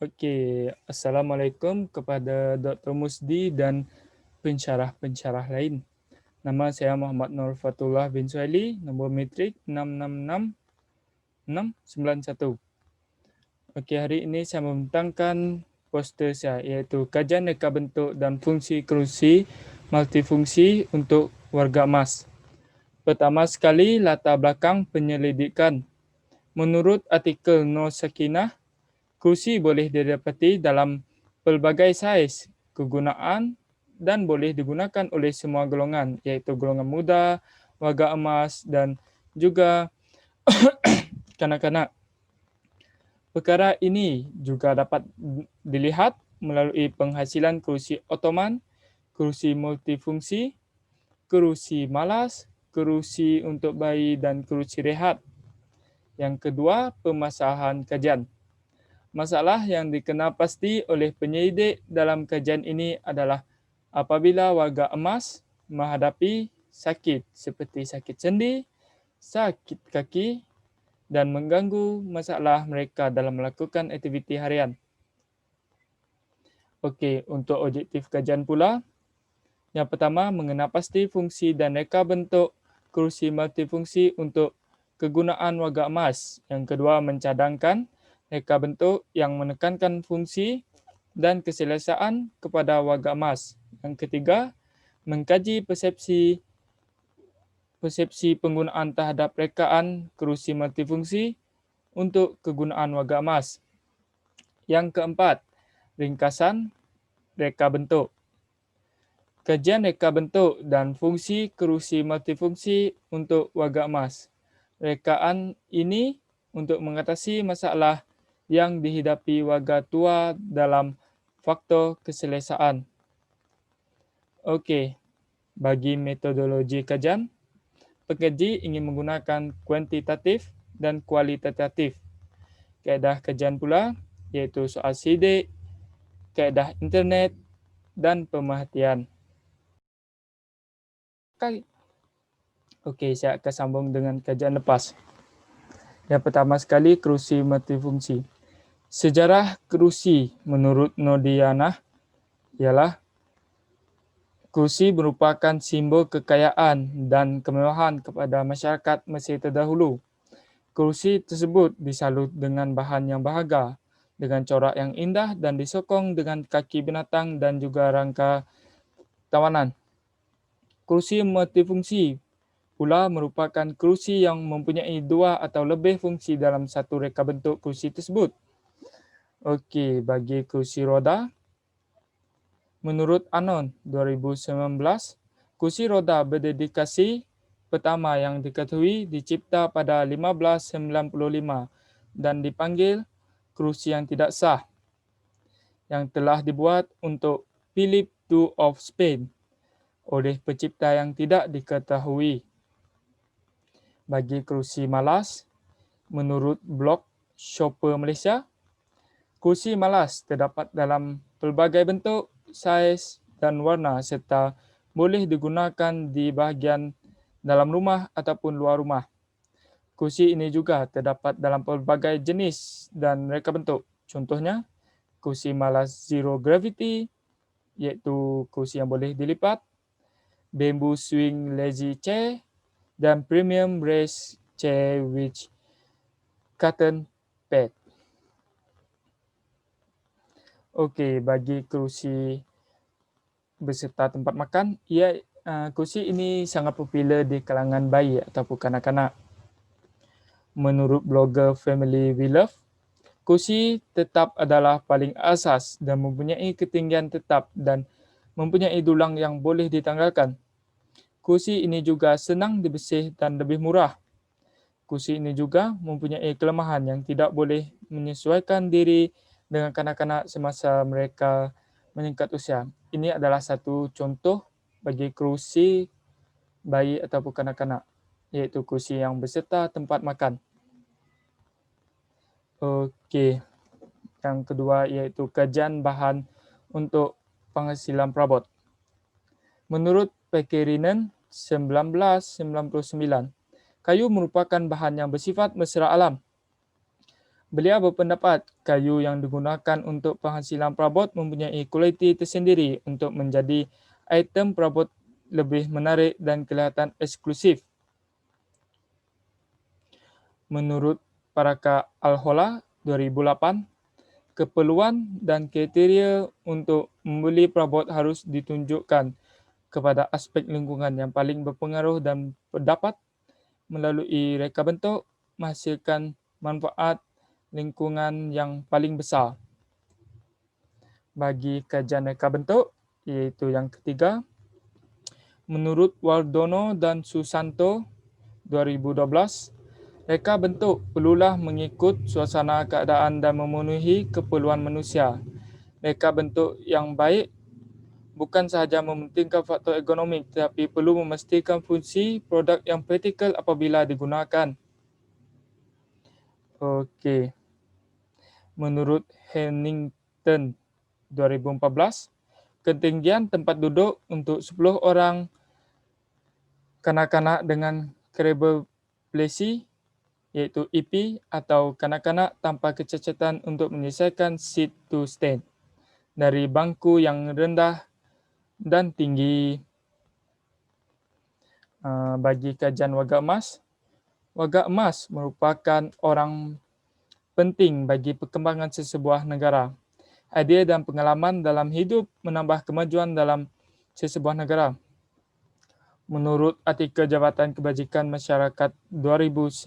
Oke, Assalamualaikum kepada Dr. Musdi dan pensyarah-pensyarah lain. Nama saya Muhammad Nur Fatullah bin Suhaili, nombor metrik 666691. Oke, hari ini saya membentangkan poster saya, iaitu kajian reka bentuk dan fungsi kerusi multifungsi untuk warga emas. Pertama sekali, latar belakang penyelidikan. Menurut artikel Nur Sakinah, kerusi boleh didapati dalam pelbagai saiz, kegunaan, dan boleh digunakan oleh semua golongan, iaitu golongan muda, warga emas, dan juga kanak-kanak. Perkara ini juga dapat dilihat melalui penghasilan kerusi Ottoman, kerusi multifungsi, kerusi malas, kerusi untuk bayi, dan kerusi rehat. Yang kedua, permasalahan kajian. Masalah yang dikenal pasti oleh penyelidik dalam kajian ini adalah apabila warga emas menghadapi sakit seperti sakit sendi, sakit kaki, dan mengganggu masalah mereka dalam melakukan aktiviti harian. Okey, untuk objektif kajian pula, yang pertama mengenal pasti fungsi dan reka bentuk kerusi multifungsi untuk kegunaan warga emas. Yang kedua, mencadangkan reka bentuk yang menekankan fungsi dan keselesaan kepada warga emas. Yang ketiga, mengkaji persepsi penggunaan terhadap rekaan kerusi multifungsi untuk kegunaan warga emas. Yang keempat, ringkasan reka bentuk. Kajian reka bentuk dan fungsi kerusi multifungsi untuk warga emas. Rekaan ini untuk mengatasi masalah yang dihidapi warga tua dalam faktor keselesaan. Okey, bagi metodologi kajian, pengaji ingin menggunakan kuantitatif dan kualitatif. Kaedah kajian pula iaitu soal sidik, kaedah internet, dan pemerhatian. Okey, saya akan sambung dengan kajian lepas. Yang pertama sekali, kerusi multifungsi. Sejarah kerusi menurut Nodiyanah ialah kerusi merupakan simbol kekayaan dan kemewahan kepada masyarakat Mesir terdahulu. Kerusi tersebut disalut dengan bahan yang berharga, dengan corak yang indah dan disokong dengan kaki binatang dan juga rangka tawanan. Kerusi multifungsi pula merupakan kerusi yang mempunyai dua atau lebih fungsi dalam satu reka bentuk kerusi tersebut. Okey, bagi kerusi roda, menurut Anon 2019, kerusi roda berdedikasi pertama yang diketahui dicipta pada 1595 dan dipanggil kerusi yang tidak sah, yang telah dibuat untuk Philip II of Spain oleh pencipta yang tidak diketahui. Bagi kerusi malas, menurut blog Shopper Malaysia, kerusi malas terdapat dalam pelbagai bentuk, saiz dan warna serta boleh digunakan di bahagian dalam rumah ataupun luar rumah. Kerusi ini juga terdapat dalam pelbagai jenis dan reka bentuk. Contohnya, kerusi malas zero gravity, iaitu kerusi yang boleh dilipat, bamboo swing lazy chair, dan premium race chair with cotton pad. Okey, bagi kerusi beserta tempat makan, kerusi ini sangat popular di kalangan bayi ataupun kanak-kanak. Menurut blogger Family We Love, kerusi tetap adalah paling asas dan mempunyai ketinggian tetap dan mempunyai dulang yang boleh ditanggalkan. Kerusi ini juga senang dibersih dan lebih murah. Kerusi ini juga mempunyai kelemahan yang tidak boleh menyesuaikan diri dengan kanak-kanak semasa mereka meningkat usia. Ini adalah satu contoh bagi kerusi bayi ataupun kanak-kanak, iaitu kerusi yang beserta tempat makan. Okey, yang kedua iaitu kajian bahan untuk penghasilan perabot. Menurut Pekarinen 1999, kayu merupakan bahan yang bersifat mesra alam. Beliau berpendapat kayu yang digunakan untuk penghasilan perabot mempunyai kualiti tersendiri untuk menjadi item perabot lebih menarik dan kelihatan eksklusif. Menurut Paraka Al-Hola 2008, keperluan dan kriteria untuk membeli perabot harus ditunjukkan kepada aspek lingkungan yang paling berpengaruh dan dapat melalui reka bentuk menghasilkan manfaat lingkungan yang paling besar. Bagi kajian reka bentuk, iaitu yang ketiga, menurut Wardono dan Susanto 2012, reka bentuk perlulah mengikut suasana keadaan dan memenuhi keperluan manusia. Reka bentuk yang baik bukan sahaja mementingkan faktor ergonomik tetapi perlu memastikan fungsi produk yang praktikal apabila digunakan. Okey. Menurut Hennington 2014, ketinggian tempat duduk untuk 10 orang kanak-kanak dengan cerebral palsy iaitu EP atau kanak-kanak tanpa kecacatan untuk menyelesaikan sit to stand dari bangku yang rendah dan tinggi. Bagi kajian warga emas merupakan orang penting bagi perkembangan sesebuah negara. Idea dan pengalaman dalam hidup menambah kemajuan dalam sesebuah negara. Menurut artikel Jabatan Kebajikan Masyarakat 2019,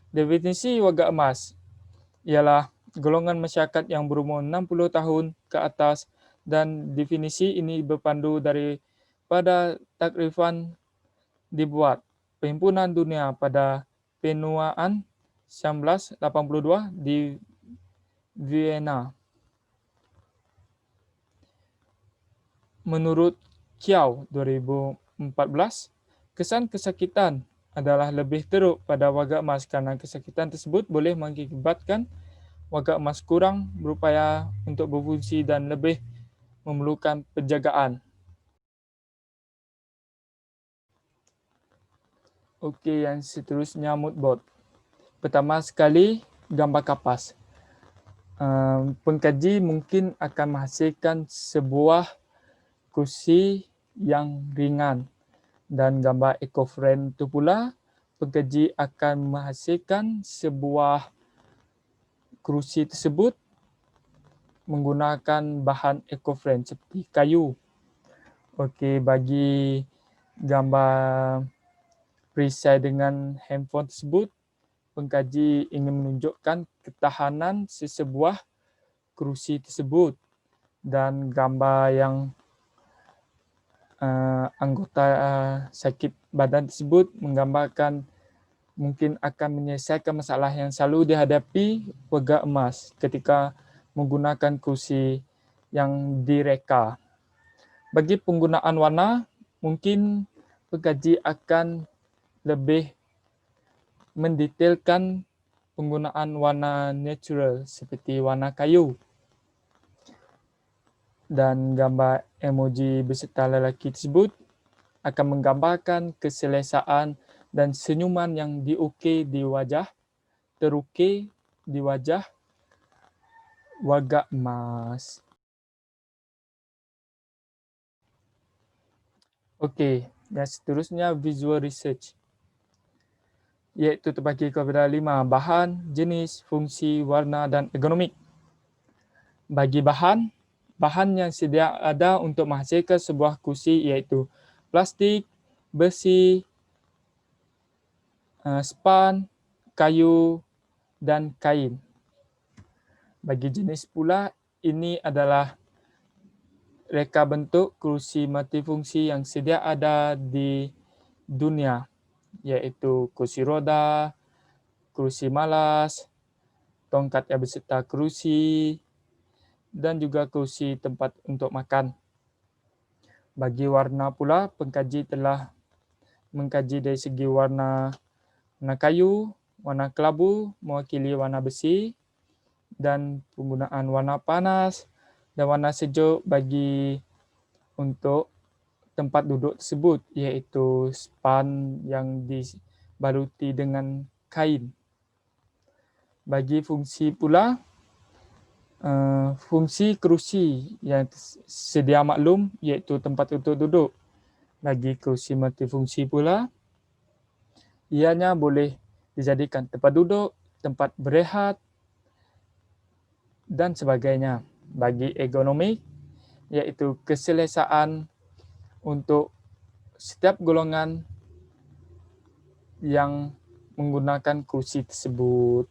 definisi warga emas ialah golongan masyarakat yang berumur 60 tahun ke atas dan definisi ini berpandu daripada takrifan dibuat Perhimpunan Dunia pada penuaan 1982 di Vienna. Menurut Kiau 2014, kesan kesakitan adalah lebih teruk pada warga emas kerana kesakitan tersebut boleh mengakibatkan warga emas kurang berupaya untuk berfungsi dan lebih memerlukan penjagaan. Okey, yang seterusnya mood board. Pertama sekali, gambar kapas. Pengkaji mungkin akan menghasilkan sebuah kursi yang ringan dan gambar eco-friend itu pula pengkaji akan menghasilkan sebuah kerusi tersebut menggunakan bahan eco-friend seperti kayu. Okey, bagi gambar perisai dengan handphone tersebut, pengkaji ingin menunjukkan ketahanan sesebuah kerusi tersebut dan gambar yang anggota sakit badan tersebut menggambarkan mungkin akan menyelesaikan masalah yang selalu dihadapi warga emas ketika menggunakan kerusi yang direka. Bagi penggunaan warna, mungkin pengkaji akan lebih mendetailkan penggunaan warna natural seperti warna kayu. Dan gambar emoji beserta lelaki tersebut akan menggambarkan keselesaan dan senyuman yang terukir di wajah warga emas. Okey, dan seterusnya visual research, iaitu terbagi kepada 5 bahan, jenis, fungsi, warna dan ergonomik. Bagi bahan yang sedia ada untuk menghasilkan sebuah kursi iaitu plastik, besi, span, kayu dan kain. Bagi jenis pula, ini adalah reka bentuk kerusi multifungsi yang sedia ada di dunia, iaitu kerusi roda, kerusi malas, tongkat yang beserta kerusi, dan juga kerusi tempat untuk makan. Bagi warna pula, pengkaji telah mengkaji dari segi warna kayu, warna kelabu mewakili warna besi, dan penggunaan warna panas dan warna sejuk bagi untuk tempat duduk tersebut, iaitu span yang dibaluti dengan kain. Bagi fungsi pula, fungsi kerusi yang sedia maklum iaitu tempat untuk duduk. Bagi kerusi multifungsi pula, ianya boleh dijadikan tempat duduk, tempat berehat, dan sebagainya. Bagi ergonomik, iaitu keselesaan untuk setiap golongan yang menggunakan kerusi tersebut.